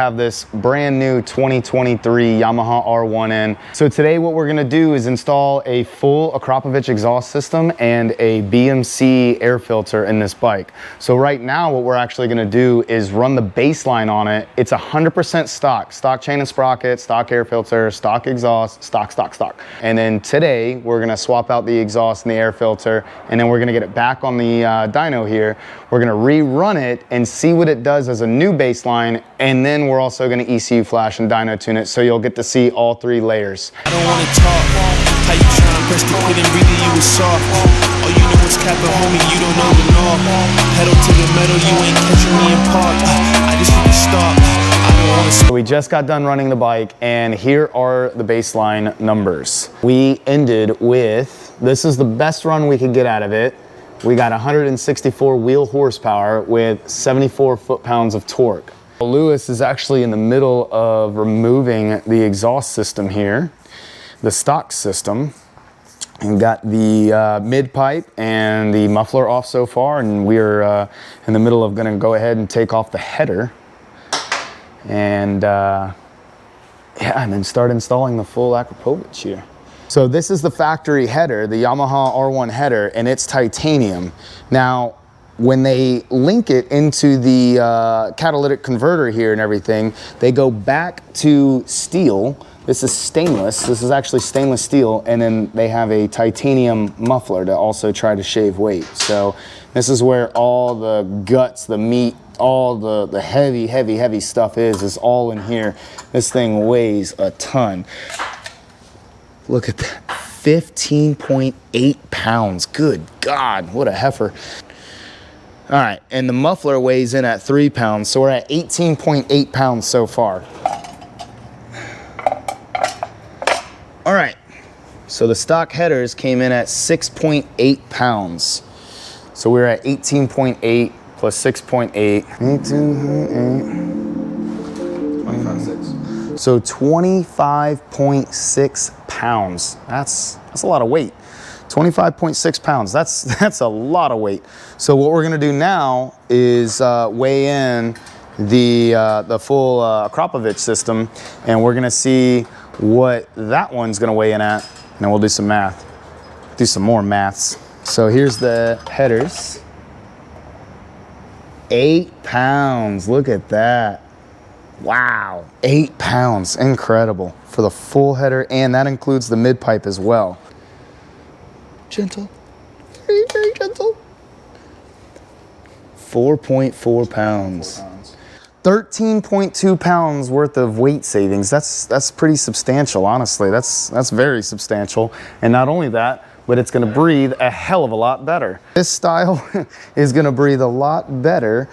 have this brand new 2023 Yamaha R1 in. So today what we're gonna do is install a full Akrapovic exhaust system and a BMC air filter in this bike. So right now what we're actually gonna do is run the baseline on it. It's 100% stock chain and sprocket, stock air filter, stock exhaust, stock. And then today we're gonna swap out the exhaust and the air filter, and then we're gonna get it back on the dyno here. We're gonna rerun it and see what it does as a new baseline, and then we're also gonna ECU flash and dyno tune it, so you'll get to see all 3 layers. I don't wanna talk, how you tryna press the quit and really you was soft. Oh, you know what's capping, homie, you don't know the law. Pedal to the metal, you ain't catching me in park. I just need to stop. So we just got done running the bike, and here are the baseline numbers. We ended with, this is the best run we could get out of it. We got 164 wheel horsepower with 74 foot-pounds of torque. Lewis is actually in the middle of removing the exhaust system here, the stock system, and got the mid pipe and the muffler off so far, and we're in the middle of gonna go ahead and take off the header. And yeah, and then start installing the full Akrapovic here. So this is the factory header, the Yamaha R1 header, and it's titanium. Now, when they link it into the catalytic converter here and everything, they go back to steel. This is stainless. This is actually stainless steel, and then they have a titanium muffler to also try to shave weight. So this is where all the guts, the meat, all the heavy stuff is all in here. This thing weighs a ton. Look at that, 15.8 pounds. Good God, what a heifer. All right, and the muffler weighs in at 3 pounds, so we're at 18.8 pounds so far. All right, so the stock headers came in at 6.8 pounds. So we're at 18.8 plus 6.8. 25.6. So 25.6 pounds. That's a lot of weight. 25.6 pounds, that's a lot of weight. So what we're gonna do now is weigh in the full Akrapovic system, and we're gonna see what that one's gonna weigh in at, and then we'll do some math. Do some more maths. So here's the headers. 8 pounds, look at that. Wow, 8 pounds, incredible. For the full header, and that includes the mid pipe as well. Gentle, very, very gentle. 4.4 pounds. 13.2 pounds worth of weight savings. That's pretty substantial, honestly. That's very substantial. And not only that, but it's gonna breathe a hell of a lot better. This style is gonna breathe a lot better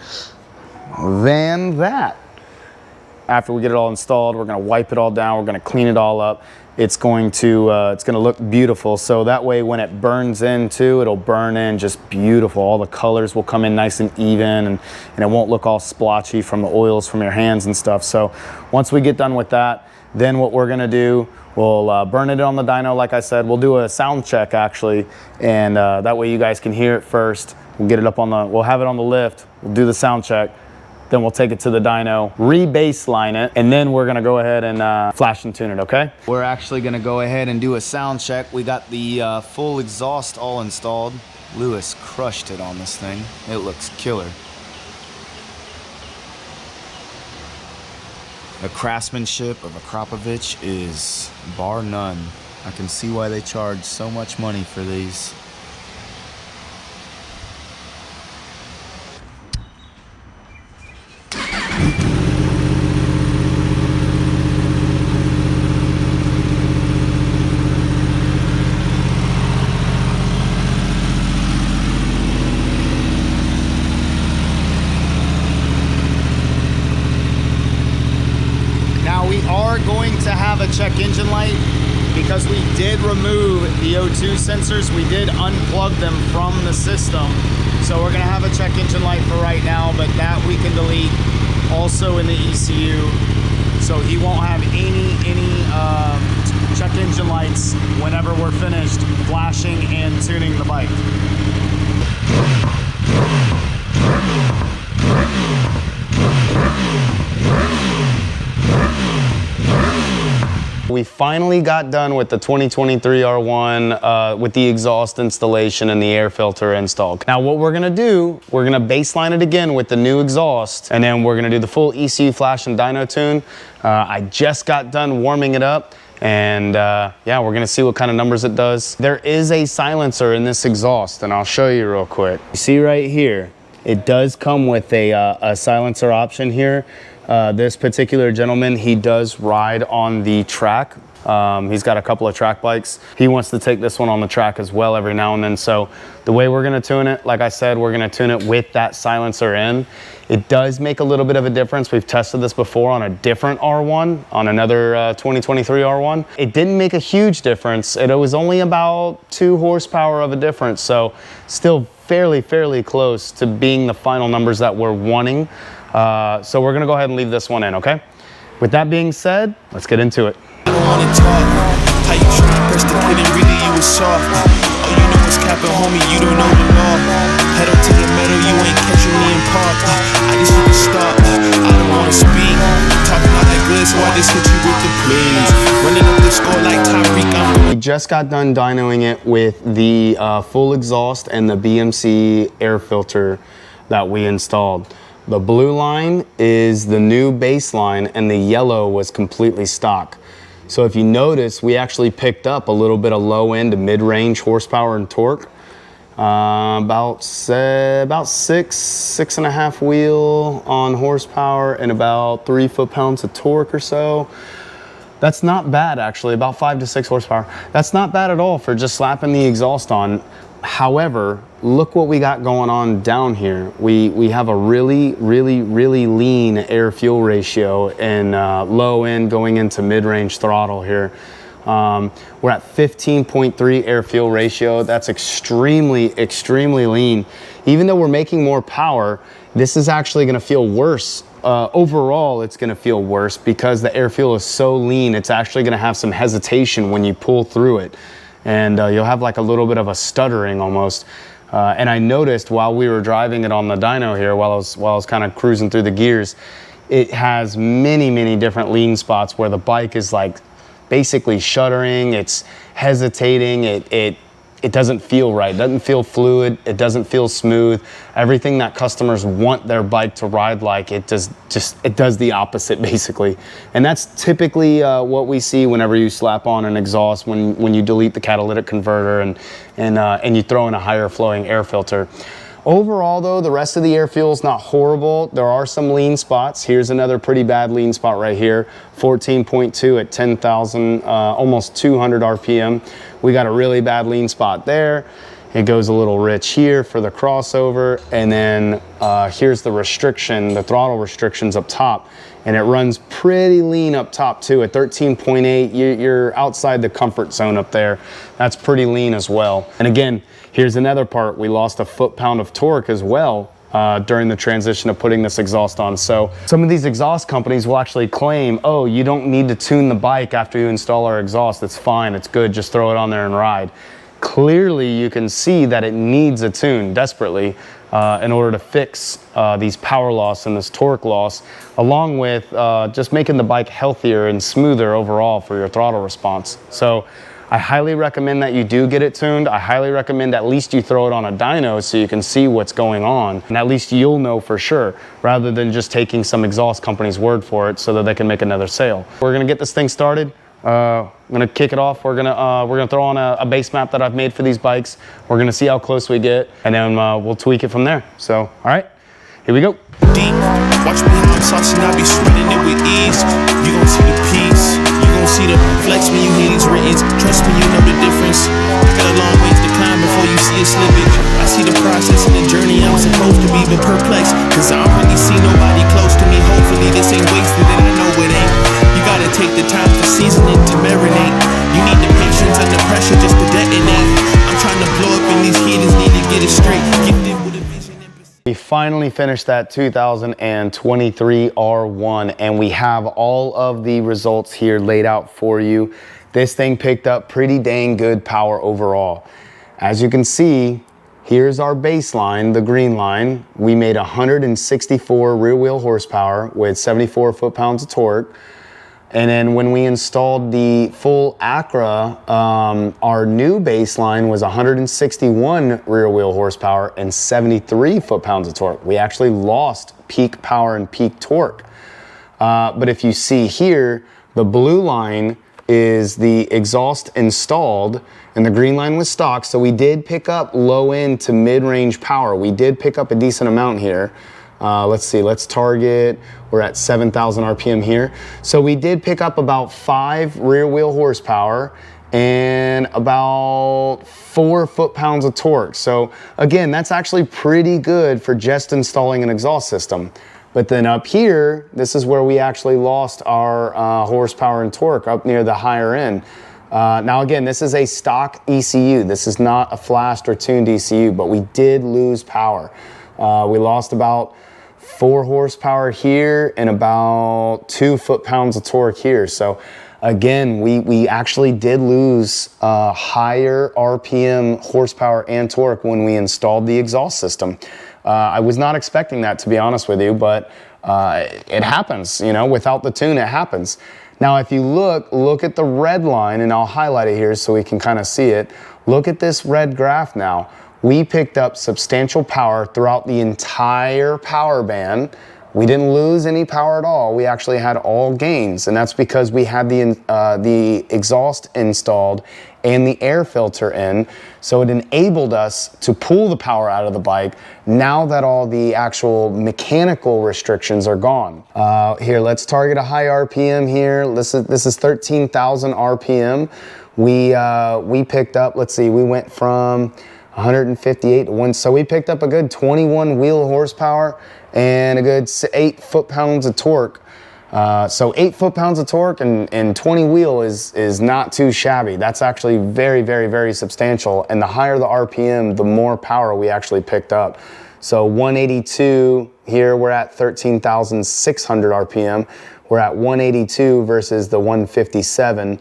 than that. After we get it all installed, we're gonna wipe it all down, we're gonna clean it all up. It's gonna look beautiful. So that way when it burns in too, it'll burn in just beautiful. All the colors will come in nice and even, and it won't look all splotchy from the oils from your hands and stuff. So once we get done with that, then what we're gonna do, we'll burn it on the dyno, like I said. We'll do a sound check actually, and that way you guys can hear it first. We'll get it up on we'll have it on the lift, we'll do the sound check, then we'll take it to the dyno, re-baseline it, and then we're gonna go ahead and flash and tune it, okay? We're actually gonna go ahead and do a sound check. We got the full exhaust all installed. Lewis crushed it on this thing. It looks killer. The craftsmanship of Akrapovic is bar none. I can see why they charge so much money for these. We are going to have a check engine light because we did remove the O2 sensors. We did unplug them from the system. So we're gonna have a check engine light for right now, but that we can delete also in the ECU. So he won't have any check engine lights whenever we're finished flashing and tuning the bike. We finally got done with the 2023 R1 with the exhaust installation and the air filter install. Now what we're gonna do, we're gonna baseline it again with the new exhaust, and then we're gonna do the full ECU flash and dyno tune. I just got done warming it up, and yeah, we're gonna see what kind of numbers it does. There is a silencer in this exhaust, and I'll show you real quick. You see right here, it does come with a silencer option here. This particular gentleman, he does ride on the track. He's got a couple of track bikes. He wants to take this one on the track as well every now and then. So the way we're gonna tune it, like I said, we're gonna tune it with that silencer in. It does make a little bit of a difference. We've tested this before on a different R1, on another 2023 R1. It didn't make a huge difference. It was only about 2 horsepower of a difference. So still fairly close to being the final numbers that we're wanting. So we're gonna go ahead and leave this one in, okay? With that being said, let's get into it. I don't wanna talk. How you try to press the kid and really you was soft. All you know is capping, homie, you don't know the law. Pedal to the metal, you ain't catching me in park. I just need to stop. I don't wanna speak. Talking all that good, so I just hit you with the please. Running up the score like Tyreek. We just got done dynoing it with the full exhaust and the BMC air filter that we installed. The blue line is the new baseline, and the yellow was completely stock. So if you notice, we actually picked up a little bit of low end to mid-range horsepower and torque. About 6.5 wheel on horsepower and about 3 foot-pounds of torque or so. That's not bad, actually, about 5 to 6 horsepower. That's not bad at all for just slapping the exhaust on. However, look what we got going on down here. We have a really lean air fuel ratio and low end going into mid-range throttle here. We're at 15.3 air fuel ratio. That's extremely lean. Even though we're making more power, this is actually gonna feel worse. Overall, it's gonna feel worse because the air fuel is so lean, it's actually gonna have some hesitation when you pull through it. And you'll have like a little bit of a stuttering almost. And I noticed while we were driving it on the dyno here, while I was kind of cruising through the gears, it has many different lean spots where the bike is like basically shuddering, it's hesitating, it doesn't feel right, it doesn't feel fluid, it doesn't feel smooth. Everything that customers want their bike to ride like, it does the opposite basically. And that's typically what we see whenever you slap on an exhaust, when you delete the catalytic converter and you throw in a higher flowing air filter. Overall though, the rest of the air fuel is not horrible. There are some lean spots. Here's another pretty bad lean spot right here. 14.2 at 10,000, almost 200 RPM. We got a really bad lean spot there. It goes a little rich here for the crossover. And then here's the restriction, the throttle restrictions up top. And it runs pretty lean up top too. At 13.8, you're outside the comfort zone up there. That's pretty lean as well. And again, here's another part. We lost a foot-pound of torque as well during the transition of putting this exhaust on. So some of these exhaust companies will actually claim, oh, you don't need to tune the bike after you install our exhaust. It's fine, it's good, just throw it on there and ride. Clearly, you can see that it needs a tune desperately in order to fix these power loss and this torque loss, along with just making the bike healthier and smoother overall for your throttle response. So I highly recommend that you do get it tuned. I highly recommend at least you throw it on a dyno so you can see what's going on, and at least you'll know for sure, rather than just taking some exhaust company's word for it so that they can make another sale. We're gonna get this thing started. I'm gonna kick it off. We're gonna throw on a base map that I've made for these bikes. We're gonna see how close we get, and then we'll tweak it from there. So, all right, here we go. Deep. Watch me how I'm saucing, I be spreading it with ease. You gon' see the peace, you gon' see the flex when you hear these writtens. Trust me, you know the difference. I got a long ways to climb before you see a slippage. I see the process and the journey I'm supposed to be, but perplexed, cause I don't really see nobody close to me. Hopefully this ain't wasted and I know it ain't. You gotta take the time to season it, to marinate. You need the patience under pressure just to detonate. I'm trying to blow up and these heathens need to get it straight. Gifted with a vision and We finally finished that 2023 R1, and we have all of the results here laid out for you. This thing picked up pretty dang good power overall. As you can see, here's our baseline, the green line. We made 164 rear wheel horsepower with 74 foot-pounds of torque. And then when we installed the full Acra, our new baseline was 161 rear wheel horsepower and 73 foot-pounds of torque. We actually lost peak power and peak torque. But if you see here, the blue line is the exhaust installed and the green line was stock. So we did pick up low end to mid-range power. We did pick up a decent amount here. Let's see, let's target, we're at 7,000 RPM here. So we did pick up about 5 rear wheel horsepower and about 4 foot-pounds of torque. So again, that's actually pretty good for just installing an exhaust system. But then up here, this is where we actually lost our horsepower and torque up near the higher end. Now again, this is a stock ECU. This is not a flashed or tuned ECU, but we did lose power. We lost about 4 horsepower here and about 2 foot-pounds of torque here. So again, we actually did lose higher RPM horsepower and torque when we installed the exhaust system. I was not expecting that, to be honest with you, but it happens, you know, without the tune, it happens. Now, if you look at the red line, and I'll highlight it here so we can kind of see it. Look at this red graph now. We picked up substantial power throughout the entire power band. We didn't lose any power at all. We actually had all gains, and that's because we had the exhaust installed and the air filter in, so it enabled us to pull the power out of the bike now that all the actual mechanical restrictions are gone. Here, let's target a high RPM here. This is 13,000 RPM. We picked up, let's see, we went from 158 to 1, so we picked up a good 21 wheel horsepower and a good 8 foot-pounds of torque. So 8 foot-pounds of torque and 20 wheel is not too shabby. That's actually very, very, very substantial. And the higher the RPM, the more power we actually picked up. So 182, here we're at 13,600 RPM. We're at 182 versus the 157.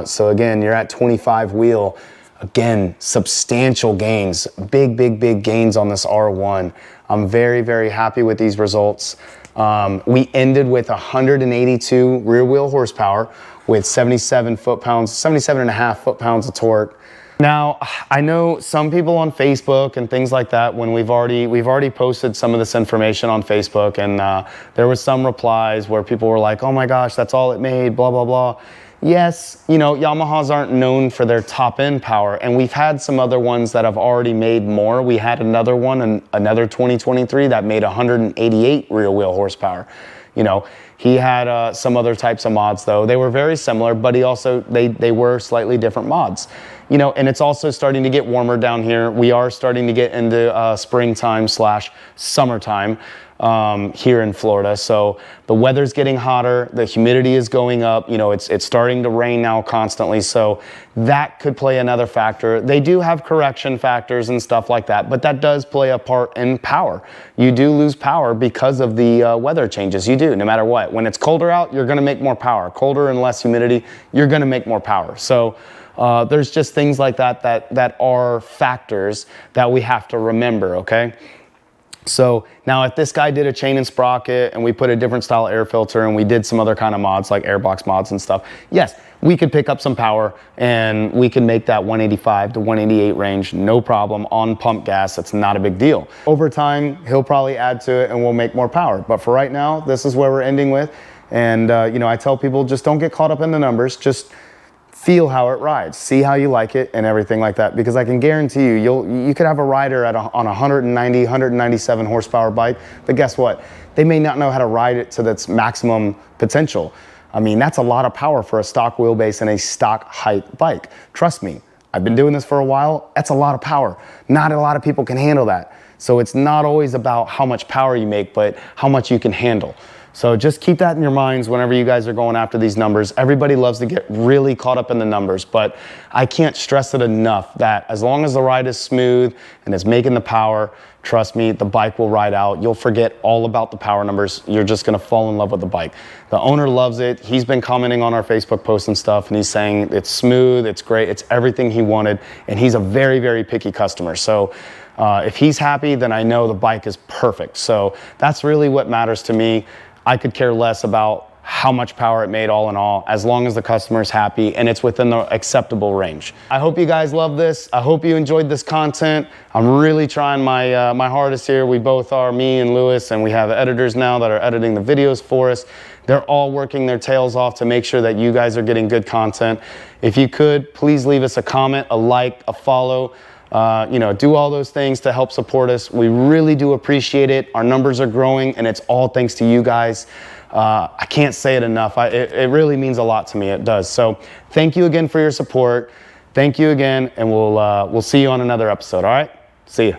So again, you're at 25 wheel. Again, substantial gains, big, big, big gains on this R1. I'm very, very happy with these results. We ended with 182 rear wheel horsepower with 77 foot-pounds, 77.5 foot-pounds of torque. Now, I know some people on Facebook and things like that, when we've already posted some of this information on Facebook, and there was some replies where people were like, oh my gosh, that's all it made, blah, blah, blah. Yes, you know, Yamahas aren't known for their top end power, and we've had some other ones that have already made more. We had another one, and another 2023 that made 188 rear wheel horsepower. You know, he had some other types of mods though. They were very similar, but they were slightly different mods. You know, and it's also starting to get warmer down here. We are starting to get into springtime / summertime here in Florida. So the weather's getting hotter, the humidity is going up, you know, it's starting to rain now constantly. So that could play another factor. They do have correction factors and stuff like that, but that does play a part in power. You do lose power because of the weather changes. You do, no matter what. When it's colder out, you're gonna make more power. Colder and less humidity, you're gonna make more power. So there's just things like that are factors that we have to remember, okay? So now if this guy did a chain and sprocket and we put a different style air filter and we did some other kind of mods like airbox mods and stuff, yes, we could pick up some power and we can make that 185 to 188 range, no problem, on pump gas. That's not a big deal. Over time, he'll probably add to it and we'll make more power. But for right now, this is where we're ending with. And you know, I tell people, just don't get caught up in the numbers. Just feel how it rides, see how you like it and everything like that, because I can guarantee you could have a rider on a 190, 197 horsepower bike, but guess what? They may not know how to ride it to its maximum potential. I mean, that's a lot of power for a stock wheelbase and a stock height bike. Trust me, I've been doing this for a while. That's a lot of power. Not a lot of people can handle that. So it's not always about how much power you make, but how much you can handle. So just keep that in your minds whenever you guys are going after these numbers. Everybody loves to get really caught up in the numbers, but I can't stress it enough that as long as the ride is smooth and it's making the power, trust me, the bike will ride out. You'll forget all about the power numbers. You're just gonna fall in love with the bike. The owner loves it. He's been commenting on our Facebook posts and stuff, and he's saying it's smooth, it's great, it's everything he wanted, and he's a very, very picky customer. So if he's happy, then I know the bike is perfect. So that's really what matters to me. I could care less about how much power it made all in all, as long as the customer's happy and it's within the acceptable range. I hope you guys love this. I hope you enjoyed this content. I'm really trying my, my hardest here. We both are, me and Lewis, and we have editors now that are editing the videos for us. They're all working their tails off to make sure that you guys are getting good content. If you could, please leave us a comment, a like, a follow. You know, do all those things to help support us. We really do appreciate it. Our numbers are growing, and it's all thanks to you guys. I can't say it enough. It really means a lot to me. It does. So thank you again for your support. Thank you again, and we'll see you on another episode. All right? See ya.